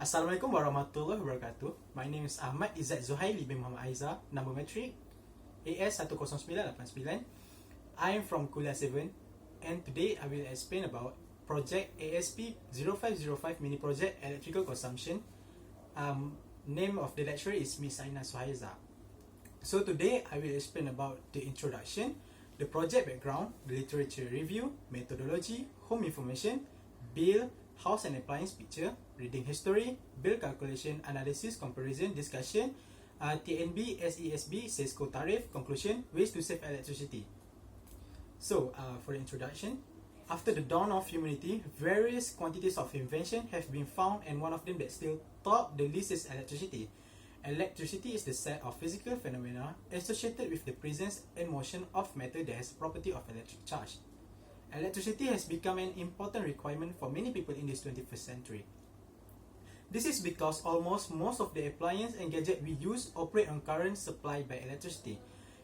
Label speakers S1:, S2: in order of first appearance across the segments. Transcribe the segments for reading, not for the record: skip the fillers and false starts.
S1: Assalamualaikum warahmatullahi wabarakatuh. My name is Ahmad Izzat Zuhaily bin Muhammad Aiza, number metric AS10989. I am from Kuliah 7 and today I will explain about project ASP0505 mini project electrical consumption. Name of the lecturer is Miss Aina Suhaiza. So today I will explain about the introduction, the project background, the literature review, methodology, home information, bill, house and appliance picture, reading history, bill calculation, analysis, comparison, discussion, TNB, SESB, SESCO tariff, conclusion, ways to save electricity. So for the introduction, after the dawn of humanity, various quantities of invention have been found, and one of them that still top the list is electricity. Electricity is the set of physical phenomena associated with the presence and motion of matter that has the property of electric charge. Electricity has become an important requirement for many people in this 21st century. This is because almost most of the appliances and gadgets we use operate on current supplied by electricity.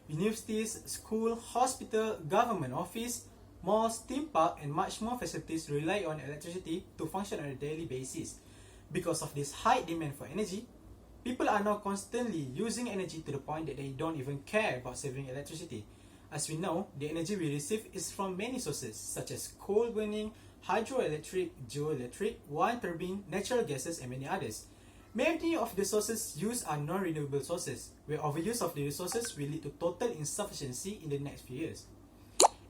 S1: Universities, school, hospital, government office, malls, theme park and much more facilities rely on electricity to function on a daily basis. Because of this high demand for energy, people are now constantly using energy to the point that they don't even care about saving electricity. As we know, the energy we receive is from many sources such as coal burning, hydroelectric, geoelectric, wind turbine, natural gases and many others. Many of the sources used are non-renewable sources, where overuse of the resources will lead to total insufficiency in the next few years.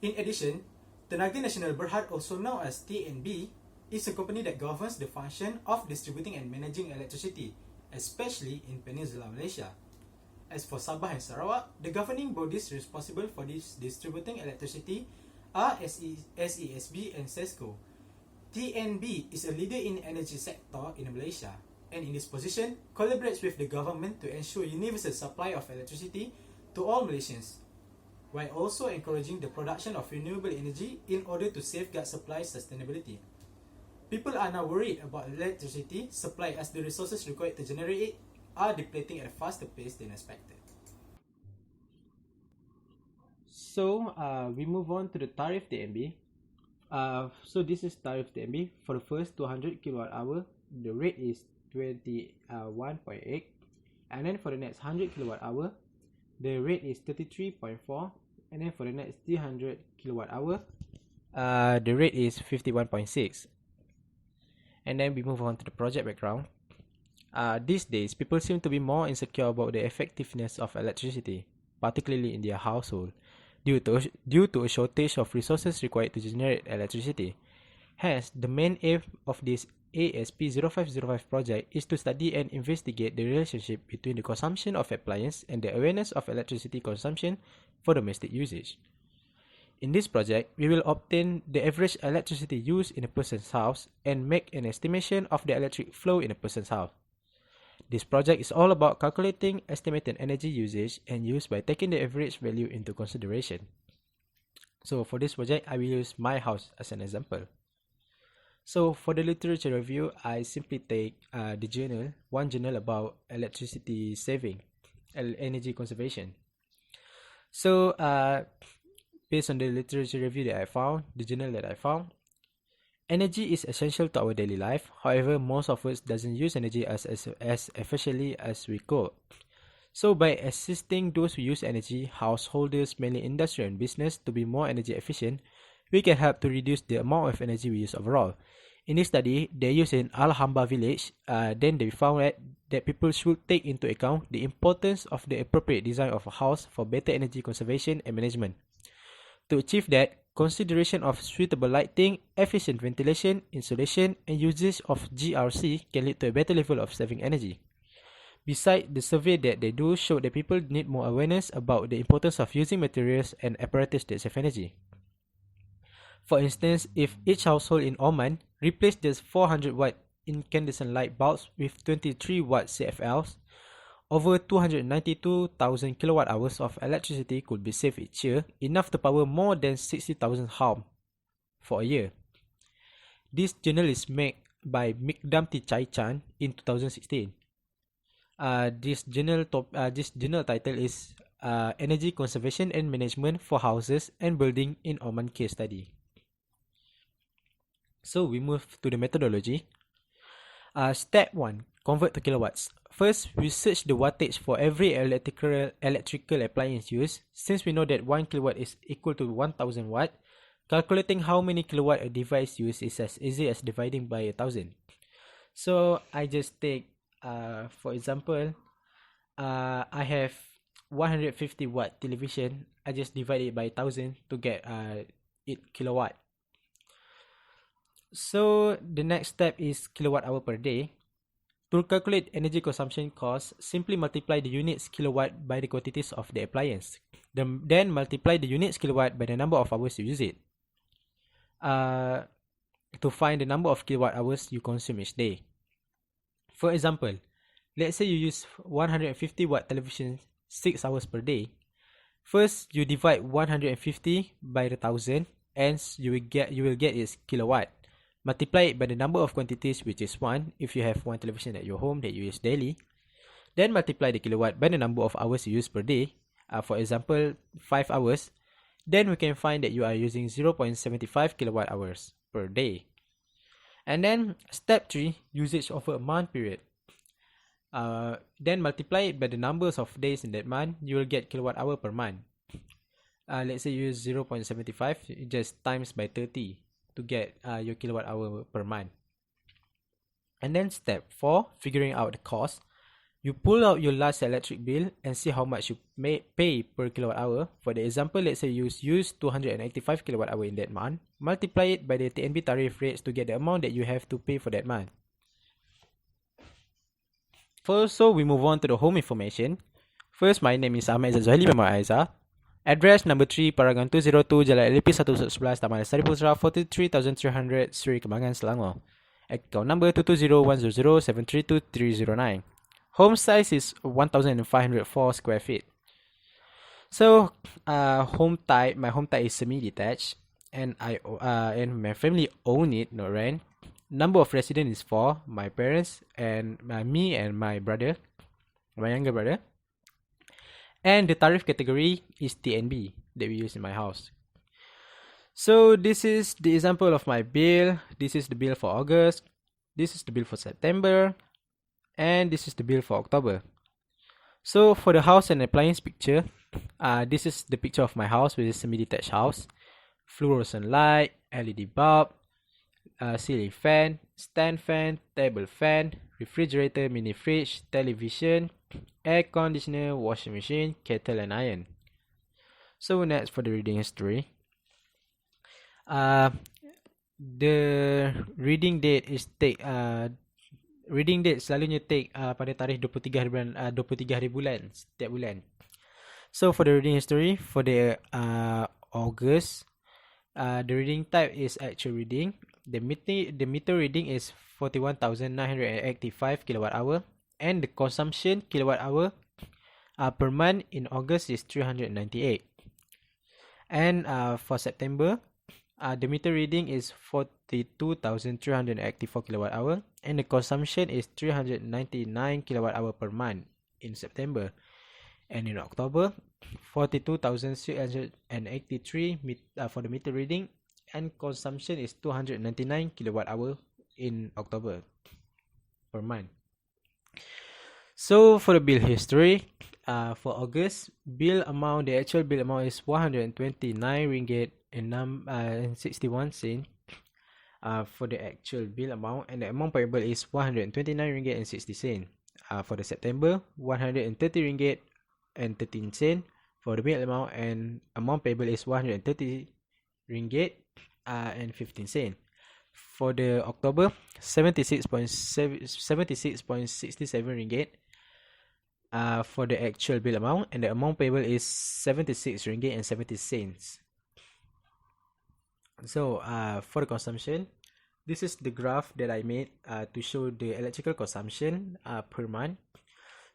S1: In addition, Tenaga Nasional Berhad, also known as TNB, is a company that governs the function of distributing and managing electricity, especially in Peninsular Malaysia. As for Sabah and Sarawak, the governing bodies responsible for this distributing electricity are SESB and SESCO. TNB is a leader in the energy sector in Malaysia, and in this position collaborates with the government to ensure universal supply of electricity to all Malaysians, while also encouraging the production of renewable energy in order to safeguard supply sustainability. People are now worried about electricity supply as the resources required to generate it are depleting at a faster pace than expected. So we move on to the tariff TNB. So this is tariff TNB. For the first 200 kilowatt hour, the rate is 21.8, and then for the next 100 kilowatt hour, the rate is 33.4, and then for the next 300 kilowatt hour, the rate is 51.6. And then we move on to the project background. These days, people seem to be more insecure about the effectiveness of electricity, particularly in their household, due to a shortage of resources required to generate electricity. Hence, the main aim of this ASP0505 project is to study and investigate the relationship between the consumption of appliances and the awareness of electricity consumption for domestic usage. In this project, we will obtain the average electricity used in a person's house and make an estimation of the electric flow in a person's house. This project is all about calculating estimated energy usage and use by taking the average value into consideration. So for this project, I will use my house as an example. So for the literature review, I simply take one journal about electricity saving, energy conservation. So based on the literature review that I found, the journal that I found, energy is essential to our daily life. However, most of us doesn't use energy as efficiently as we could. So by assisting those who use energy, householders, mainly industry and business, to be more energy efficient, we can help to reduce the amount of energy we use overall. In this study, they used in Al-Hamba village, then they found that people should take into account the importance of the appropriate design of a house for better energy conservation and management. To achieve that, consideration of suitable lighting, efficient ventilation, insulation, and usage of GRC can lead to a better level of saving energy. Besides, the survey that they do showed that people need more awareness about the importance of using materials and apparatus that save energy. For instance, if each household in Oman replaced the 400 watt incandescent light bulbs with 23 watt CFLs, over 292,000 kilowatt hours of electricity could be saved each year, enough to power more than 60,000 homes for a year. This journal is made by Mikdam Chai Chan in 2016. This journal title is Energy Conservation and Management for Houses and Building in Oman Case Study. So we move to the methodology. Step 1. Convert to kilowatts. First, we search the wattage for every electrical appliance used. Since we know that 1 kilowatt is equal to 1000 watt, calculating how many kilowatt a device uses is as easy as dividing by 1000. So I just take, for example, I have 150 watt television. I just divide it by 1000 to get it kilowatt. So the next step is kilowatt hour per day. To calculate energy consumption cost, simply multiply the units kilowatt by the quantities of the appliance. Then multiply the units kilowatt by the number of hours you use it. To find the number of kilowatt hours you consume each day. For example, let's say you use 150 watt television 6 hours per day. First, you divide 150 by the 1000, and you will get its kilowatt. Multiply it by the number of quantities, which is 1 if you have one television at your home that you use daily. Then multiply the kilowatt by the number of hours you use per day. For example, 5 hours. Then we can find that you are using 0.75 kilowatt hours per day. And then step 3, usage over a month period. Then multiply it by the numbers of days in that month. You will get kilowatt hour per month. Let's say you use 0.75, it just times by 30 to get your kilowatt hour per month. And then step 4, figuring out the cost. You pull out your last electric bill and see how much you may pay per kilowatt hour. For the example, let's say you use 285 kilowatt hour in that month. Multiply it by the TNB tariff rates to get the amount that you have to pay for that month. So we move on to the home information. First, my name is Izzat Zuhaily by Suhaiza. Address number 3, Paragon 202, Jalan LP 111, Taman Lestari Putra, 43,300, Seri Kembangan, Selangor. Account number 220-100-732-309. Home size is 1,504 square feet. So, my home type is semi-detached, and and my family own it, no rent. Number of residents is 4, my parents and me and my brother, my younger brother. And the tariff category is TNB that we use in my house. So this is the example of my bill. This is the bill for August. This is the bill for September. And this is the bill for October. So for the house and appliance picture, this is the picture of my house, which is a semi-detached house. Fluorescent light, LED bulb, ceiling fan, stand fan, table fan, refrigerator, mini fridge, television, air conditioner, washing machine, kettle and iron. So next for the reading history. The reading date is reading date selalunya take pada tarikh 23 hari bulan setiap bulan. So for the reading history for the August, the reading type is actual reading. The meter reading is 41,985 kilowatt hour, and the consumption kilowatt hour per month in August is 398. And for September, the meter reading is 42,384 kilowatt hour, and the consumption is 399 kilowatt hour per month in September. And in October, 42,683 for the meter reading, and consumption is 299 kilowatt hour in October per month. So for the bill history, for August, the actual bill amount is 129 ringgit and 61 cent. For the actual bill amount, and the amount payable is 129 ringgit and 60 cent. For the September, 130 ringgit and 13 cent for the bill amount, and amount payable is 130 ringgit and 15 cent. For the October, 76.67 ringgit for the actual bill amount, and the amount payable is 76 ringgit and 70 cents. So for the consumption, this is the graph that I made to show the electrical consumption per month.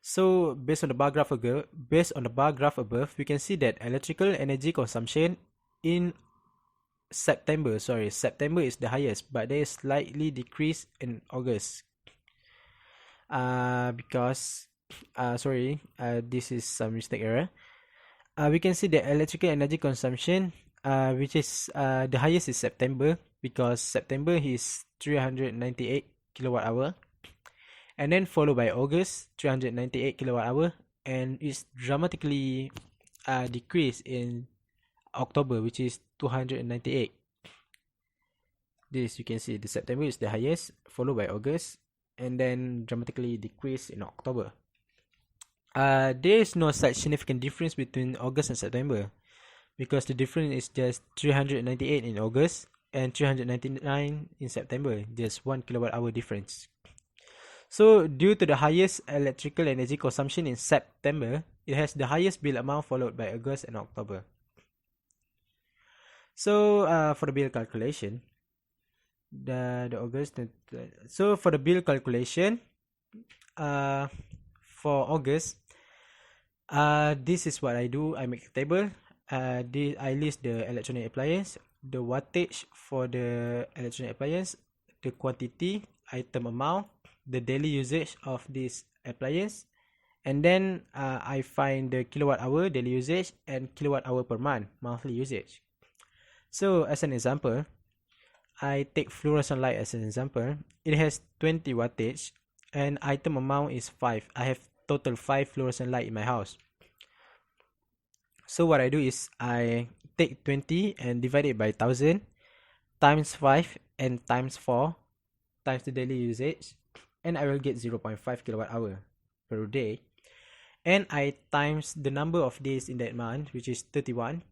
S1: So based on the bar graph above, we can see that electrical energy consumption in September is the highest, but there is slightly decrease in August because this is some mistake error. We can see the electrical energy consumption which is the highest is September, because September is 398 kilowatt hour, and then followed by August 398 kilowatt hour, and it's dramatically decreased in October, which is 298. This you can see the September is the highest, followed by August, and then dramatically decreased in October. There is no such significant difference between August and September, because the difference is just 398 in August and 399 in September, just 1 kilowatt hour difference. So due to the highest electrical energy consumption in September, it has the highest bill amount, followed by August and October. So for the bill calculation, so for the bill calculation, for August, this is what I do. I make a table. I list the electronic appliance, the wattage for the electronic appliance, the quantity, item amount, the daily usage of this appliance, and then I find the kilowatt hour daily usage and kilowatt hour per month monthly usage. So as an example, I take fluorescent light as an example. It has 20 wattage and item amount is 5. I have total 5 fluorescent light in my house. So what I do is I take 20 and divide it by 1000 times 5 and times 4 times the daily usage, and I will get 0.5 kilowatt hour per day. And I times the number of days in that month, which is 31,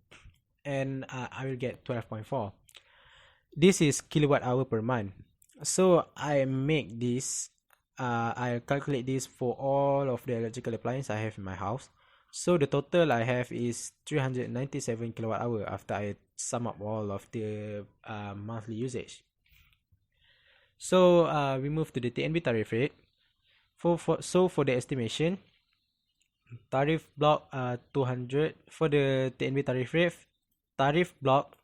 S1: and I will get 12.4. This is kilowatt hour per month. So I make this, I calculate this for all of the electrical appliances I have in my house. So the total I have is 397 kilowatt hour after I sum up all of the monthly usage. So we move to the TNB tariff rate. For the estimation, tariff block 200 for the TNB tariff block,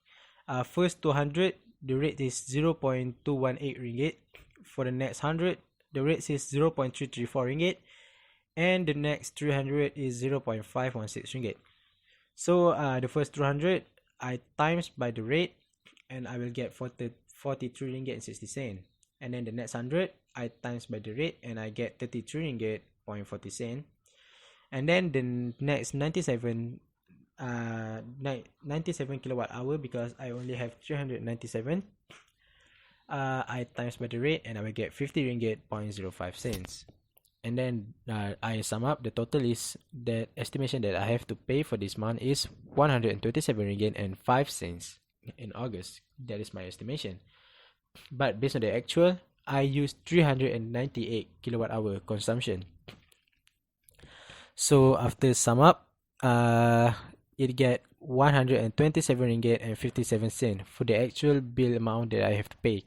S1: first 200 the rate is 0.218 ringgit. For the next 100 the rate is 0.334 ringgit, and the next 300 is 0.516 ringgit. So the first 200 I times by the rate, and I will get 43 ringgit and 60 cent. And then the next 100 I times by the rate, and I get 33 ringgit 40 cent. And then the next 97 kilowatt hour, because I only have 397, I times by the rate, and I will get 50 ringgit 0.05 cents. And then I sum up, the total is, the estimation that I have to pay for this month is 127 ringgit and 5 cents in August. That is my estimation. But based on the actual, I use 398 kilowatt hour consumption. So after sum up, it get 127 ringgit and 57 cents for the actual bill amount that I have to pay.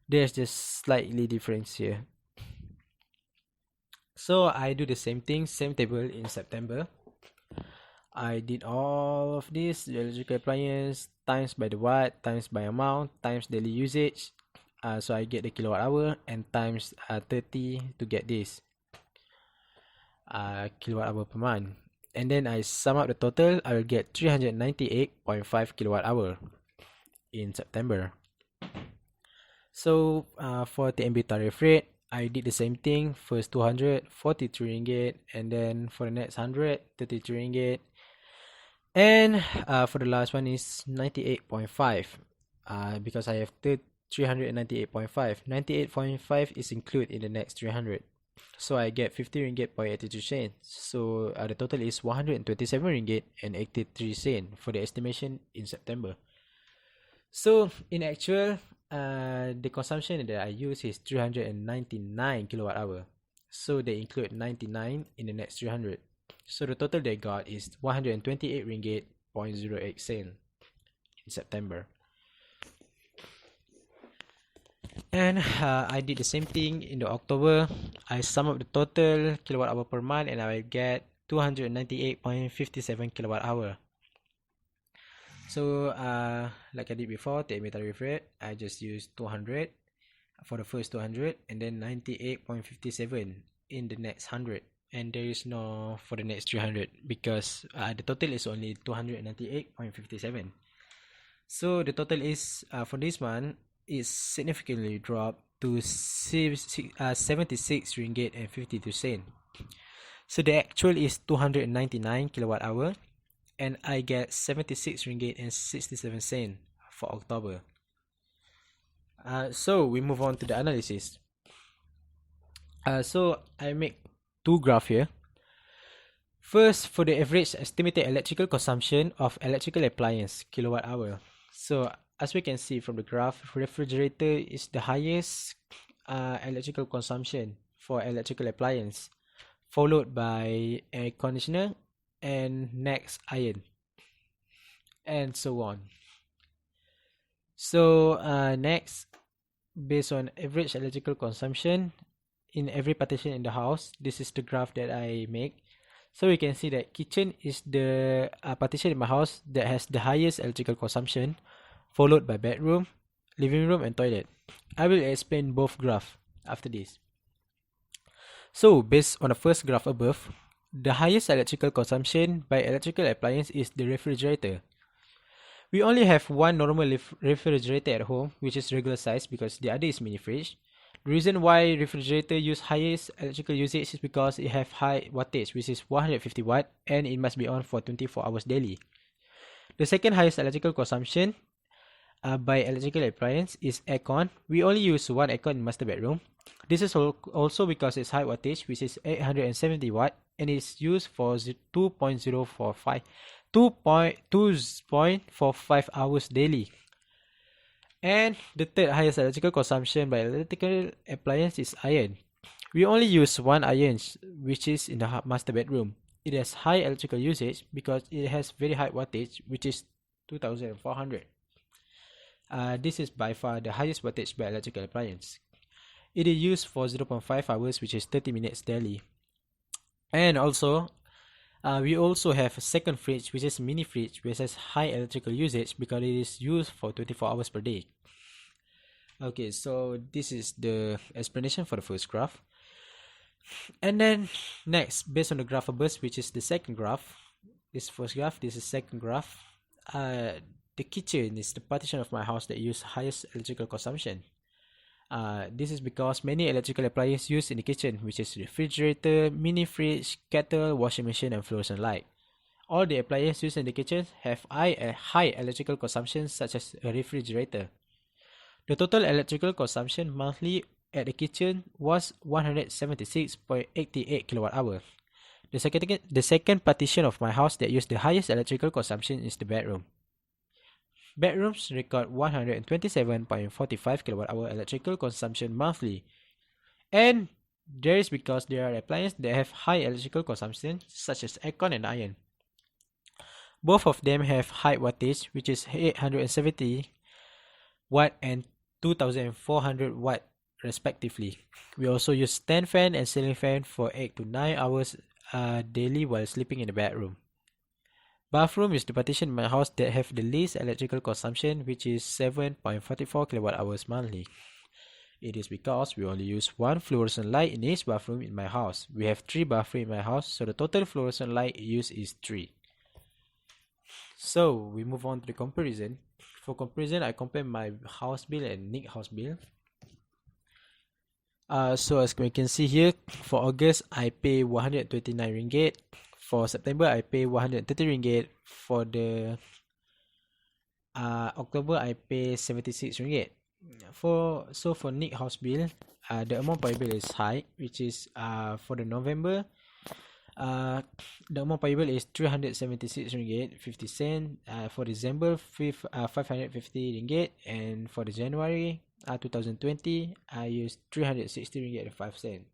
S1: There's just slightly difference here. So I do the same thing, same table in September. I did all of this, the electrical appliance times by the watt, times by amount, times daily usage. So I get the kilowatt hour, and times 30 to get this kilowatt hour per month. And then I sum up the total, I will get 398.5 kilowatt hour in September. So for TNB tariff rate, I did the same thing. First 200, 43 ringgit, and then for the next 100, 33 ringgit. And for the last one is 98.5, because I have 398.5. 98.5 is included in the next 300. So I get 50 ringgit 82 cents. So the total is 127 ringgit and 83 cents for the estimation in September. So in actual, the consumption that I use is 399 kilowatt hour. So they include 99 in the next 300. So the total they got is 128 ringgit 0.08 cent in September. And I did the same thing in the October. I sum up the total kilowatt hour per month, and I will get 298.57 kilowatt hour. So like I did before, the tariff rate, I just used 200 for the first 200, and then 98.57 in the next 100. And there is no for the next 300, because the total is only 298.57. So the total is for this one is significantly dropped to 76 ringgit and 52 cent. So the actual is 299 kilowatt hour, and I get 76 ringgit and 67 cent for October. So we move on to the analysis. So I make two graphs here. First, for the average estimated electrical consumption of electrical appliance kilowatt hour. So as we can see from the graph, refrigerator is the highest electrical consumption for electrical appliance, followed by air conditioner, and next iron, and so on. So next, based on average electrical consumption in every partition in the house, this is the graph that I make. So we can see that kitchen is the partition in my house that has the highest electrical consumption, followed by bedroom, living room, and toilet. I will explain both graphs after this. So based on the first graph above, the highest electrical consumption by electrical appliance is the refrigerator. We only have one normal refrigerator at home, which is regular size, because the other is mini fridge. The reason why refrigerator use highest electrical usage is because it have high wattage, which is 150 watt, and it must be on for 24 hours daily. The second highest electrical consumption by electrical appliance is aircon. We only use one aircon in master bedroom. This is also because it's high wattage, which is 870 watt, and is used for 2.45 hours daily. And the third highest electrical consumption by electrical appliance is iron. We only use one iron, which is in the master bedroom. It has high electrical usage because it has very high wattage, which is 2400. This is by far the highest wattage by electrical appliance. It is used for 0.5 hours, which is 30 minutes daily. And also, we also have a second fridge, which is mini fridge, which has high electrical usage because it is used for 24 hours per day. Okay, so this is the explanation for the first graph. And then next, based on the graph above, which is the second graph, this first graph, this is second graph. The kitchen is the partition of my house that use highest electrical consumption. This is because many electrical appliances used in the kitchen, which is refrigerator, mini fridge, kettle, washing machine, and fluorescent light. All the appliances used in the kitchen have high electrical consumption, such as a refrigerator. The total electrical consumption monthly at the kitchen was 176.88 kilowatt hour. The second partition of my house that used the highest electrical consumption is the bedroom. Bedrooms record 127.45 kilowatt hour electrical consumption monthly, and there is because there are appliances that have high electrical consumption, such as aircon and iron. Both of them have high wattage, which is 870 watt and 2400 watt respectively. We also use stand fan and ceiling fan for 8 to 9 hours daily while sleeping in the bedroom. Bathroom is the partition in my house that have the least electrical consumption, which is 7.44 kilowatt hours monthly. It is because we only use one fluorescent light in each bathroom in my house. We have 3 bathrooms in my house, so the total fluorescent light used is 3. So we move on to the comparison. For comparison, I compare my house bill and Nick house bill. So as we can see here, for August I pay 129 ringgit. For September I pay 130 ringgit. For the October I pay 76 ringgit. For Nick house bill, the amount payable is high, which is for the November, the amount payable is 376 ringgit 50 cent. For December, 550 ringgit, and for the January 2020, I used 360 ringgit and 5 cent.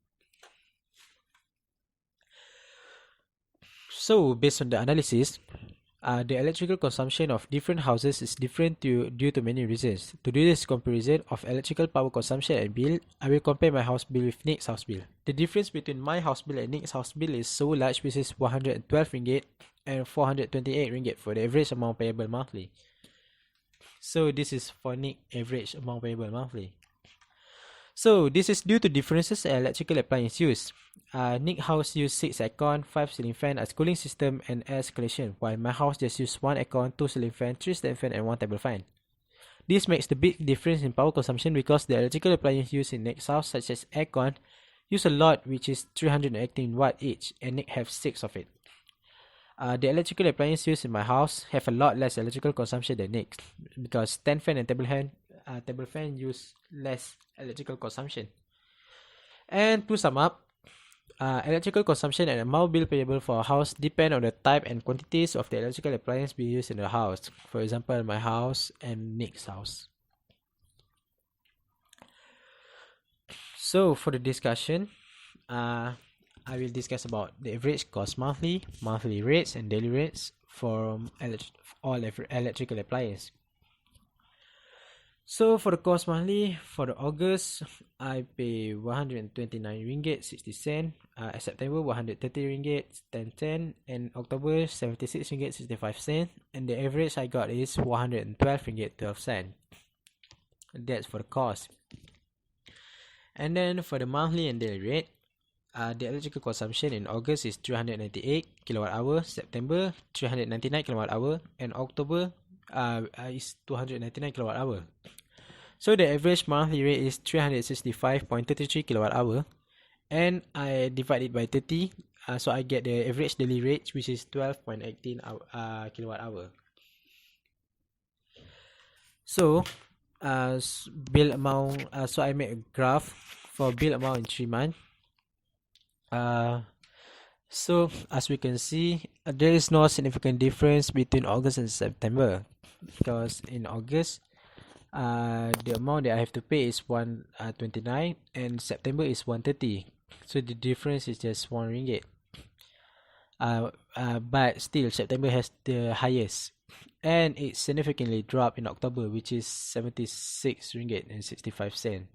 S1: So based on the analysis, the electrical consumption of different houses is different due to many reasons. To do this comparison of electrical power consumption and bill, I will compare my house bill with Nick's house bill. The difference between my house bill and Nick's house bill is so large, which is 112 ringgit and 428 ringgit for the average amount payable monthly. So this is for Nick average amount payable monthly. So this is due to differences in electrical appliance use. Nick house use 6 aircon, 5 ceiling fan as cooling system and air circulation, while my house just use 1 aircon, 2 ceiling fan, 3 stand fan, and 1 table fan. This makes the big difference in power consumption because the electrical appliances used in next house, such as aircon, use a lot, which is 318 watt each, and Nick have 6 of it. The electrical appliances used in my house have a lot less electrical consumption than Nick's because stand fan and table fan use less electrical consumption. And to sum up, electrical consumption and amount bill payable for a house depend on the type and quantities of the electrical appliance being used in the house. For example, my house and Nick's house. So for the discussion, I will discuss about the average cost monthly rates, and daily rates for all electrical appliances. So for the cost monthly, for the August, I pay 129 ringgit 60 cent. September 130 ringgit 10 cent, and October 76 ringgit 65 cent. And the average I got is 112 ringgit 12 cent. That's for the cost. And then for the monthly and daily rate, the electrical consumption in August is 398 kilowatt hour, September 399 kilowatt hour, and October is 299 kilowatt hour. So the average monthly rate is 365.33 kilowatt hour, and I divide it by 30, so I get the average daily rate, which is 12.18 kilowatt hour. So bill amount, so I make a graph for bill amount in 3 months. So as we can see, there is no significant difference between August and September, because in August, the amount that I have to pay is 129, and September is 130. So the difference is just 1 ringgit. But still, September has the highest, and it significantly dropped in October, which is 76 ringgit and 65 cent.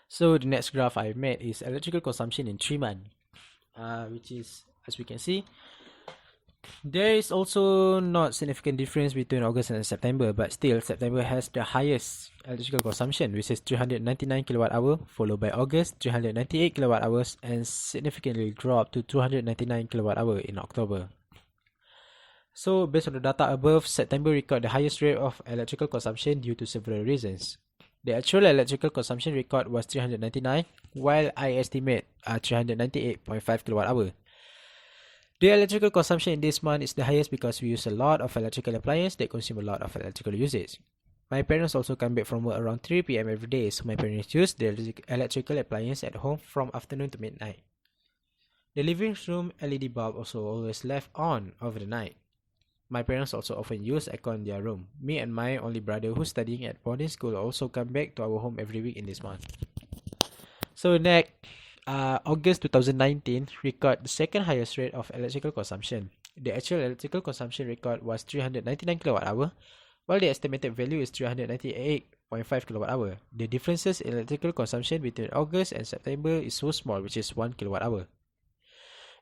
S1: So the next graph I made is electrical consumption in 3 months, which is, as we can see, there is also not significant difference between August and September, but still September has the highest electrical consumption, which is 399 kilowatt hour, followed by August 398 kilowatt hours, and significantly dropped to 299 kilowatt hour in October. So based on the data above, September recorded the highest rate of electrical consumption due to several reasons. The actual electrical consumption record was 399, while I estimate 398.5 kilowatt hour. The electrical consumption in this month is the highest because we use a lot of electrical appliances that consume a lot of electrical usage. My parents also come back from work around 3 p.m. every day, so my parents use the electrical appliance at home from afternoon to midnight. The living room LED bulb also always left on over the night. My parents also often use aircon in their room. Me and my only brother, who's studying at boarding school, also come back to our home every week in this month. So next, August 2019 record the second highest rate of electrical consumption. The actual electrical consumption record was 399 kilowatt hour, while the estimated value is 398.5 kilowatt hour. The differences in electrical consumption between August and September is so small, which is 1 kilowatt hour.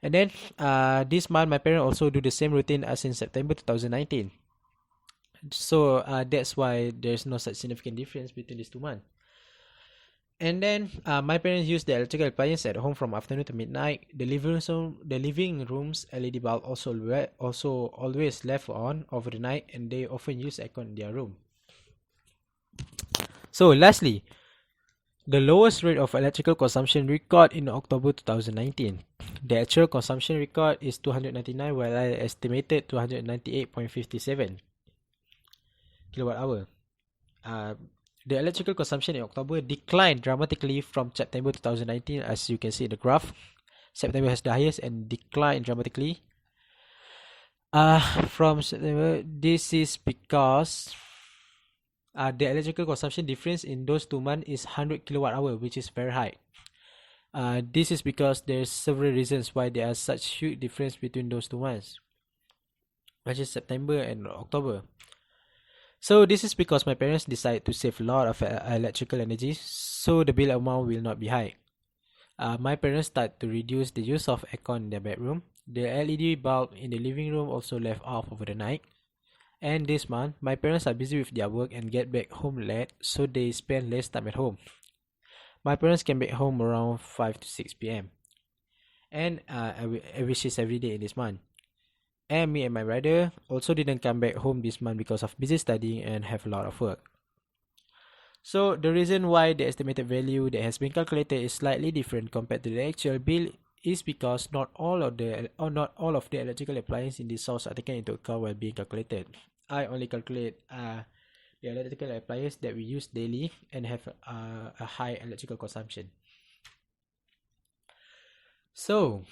S1: And then this month, my parents also do the same routine as in September 2019. So that's why there's no such significant difference between these 2 months. And then my parents use the electrical appliance at home from afternoon to midnight. The living room's LED bulb also always left on over the night, and they often use aircon in their room. So lastly, the lowest rate of electrical consumption record in October 2019. The actual consumption record is 299, while I estimated 298.57 kilowatt hour. The electrical consumption in October declined dramatically from September 2019, as you can see in the graph. September has the highest and declined dramatically. From September, this is because the electrical consumption difference in those 2 months is 100 kilowatt hour, which is very high. This is because there's several reasons why there are such huge difference between those 2 months, which is September and October. So this is because my parents decide to save a lot of electrical energy, so the bill amount will not be high. My parents start to reduce the use of aircon in their bedroom. The LED bulb in the living room also left off over the night. And this month, my parents are busy with their work and get back home late, so they spend less time at home. My parents came back home around 5 to 6 p.m. And which is every day in this month. And me and my brother also didn't come back home this month because of busy studying and have a lot of work. So the reason why the estimated value that has been calculated is slightly different compared to the actual bill is because not all of the electrical appliances in this house are taken into account while being calculated. I only calculate the electrical appliances that we use daily and have a high electrical consumption. So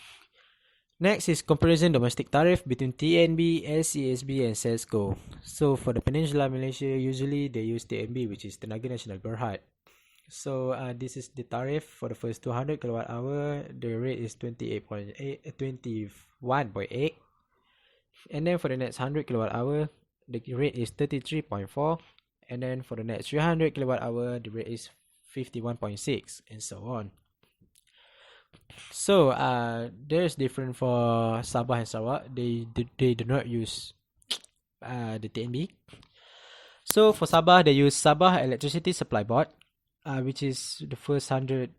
S1: next is comparison domestic tariff between TNB, SCSB, and SESCO. So for the Peninsula Malaysia, usually they use TNB, which is Tenaga Nasional Berhad. So this is the tariff for the first 200 kilowatt hour. The rate is 21.8, and then for the next 100 kilowatt hour, the rate is 33.4, and then for the next 300 kilowatt hour, the rate is 51.6, and so on. So there's different for Sabah and Sarawak. They do not use the TNB. So for Sabah, they use Sabah Electricity Supply Board, which is the first 100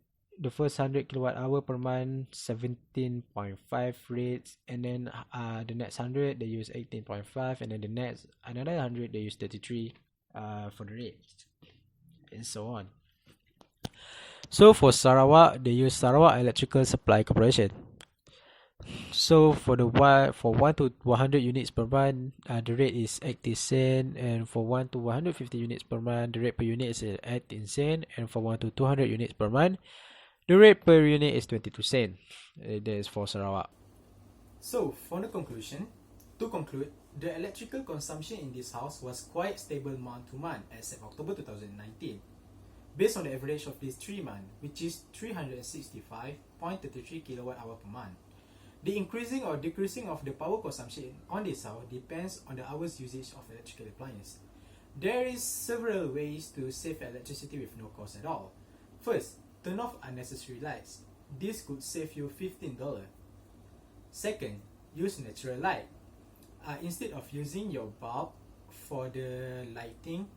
S1: kilowatt hour per month 17.5 rates, and then the next 100 they use 18.5, and then the next another 100 they use 33 for the rates, and so on. So for Sarawak, they use Sarawak Electrical Supply Corporation. So for 1 to 100 units per month, the rate is 80 cent, and for 1 to 150 units per month, the rate per unit is 18 cent, and for 1 to 200 units per month, the rate per unit is 22 cent. That is for Sarawak. So for the conclusion, to conclude, the electrical consumption in this house was quite stable month to month as of October 2019. Based on the average of these 3 months, which is 365.33 kilowatt hour per month. The increasing or decreasing of the power consumption on this house depends on the hours usage of electrical appliance. There is several ways to save electricity with no cost at all. First, turn off unnecessary lights. This could save you $15. Second, use natural light. Instead of using your bulb for the lighting,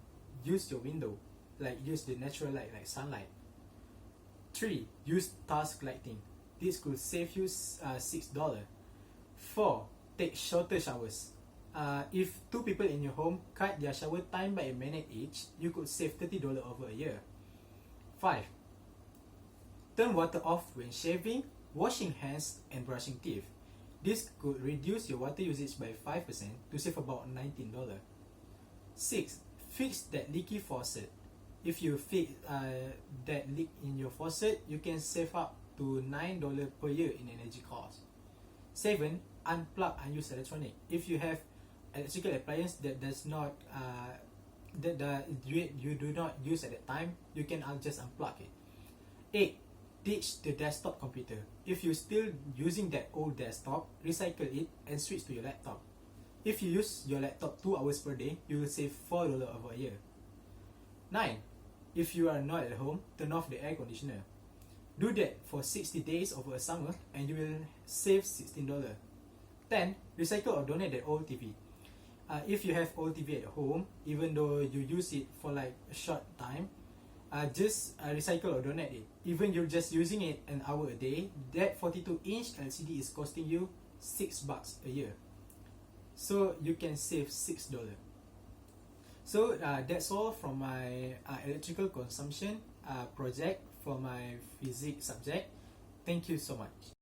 S1: use your window. Like use the natural light like sunlight. 3. Use task lighting. This could save you $6. 4. Take shorter showers. If 2 people in your home cut their shower time by a minute each, you could save $30 over a year. 5. Turn water off when shaving, washing hands, and brushing teeth. This could reduce your water usage by 5% to save about $19. 6. Fix that leaky faucet. If you fix that leak in your faucet, you can save up to $9 per year in energy cost. 7. Unplug unused electronic. If you have electrical appliance that does not you do not use at that time, you can just unplug it. 8. Ditch the desktop computer. If you're still using that old desktop, recycle it and switch to your laptop. If you use your laptop 2 hours per day, you will save $4 over a year. 9. If you are not at home, turn off the air conditioner. Do that for 60 days over a summer and you will save $16. 10. Recycle or donate the old TV. If you have old TV at home, even though you use it for like a short time, just recycle or donate it. Even you're just using it an hour a day, that 42-inch LCD is costing you $6 a year. So you can save $6. So that's all from my electrical consumption project for my physics subject. Thank you so much.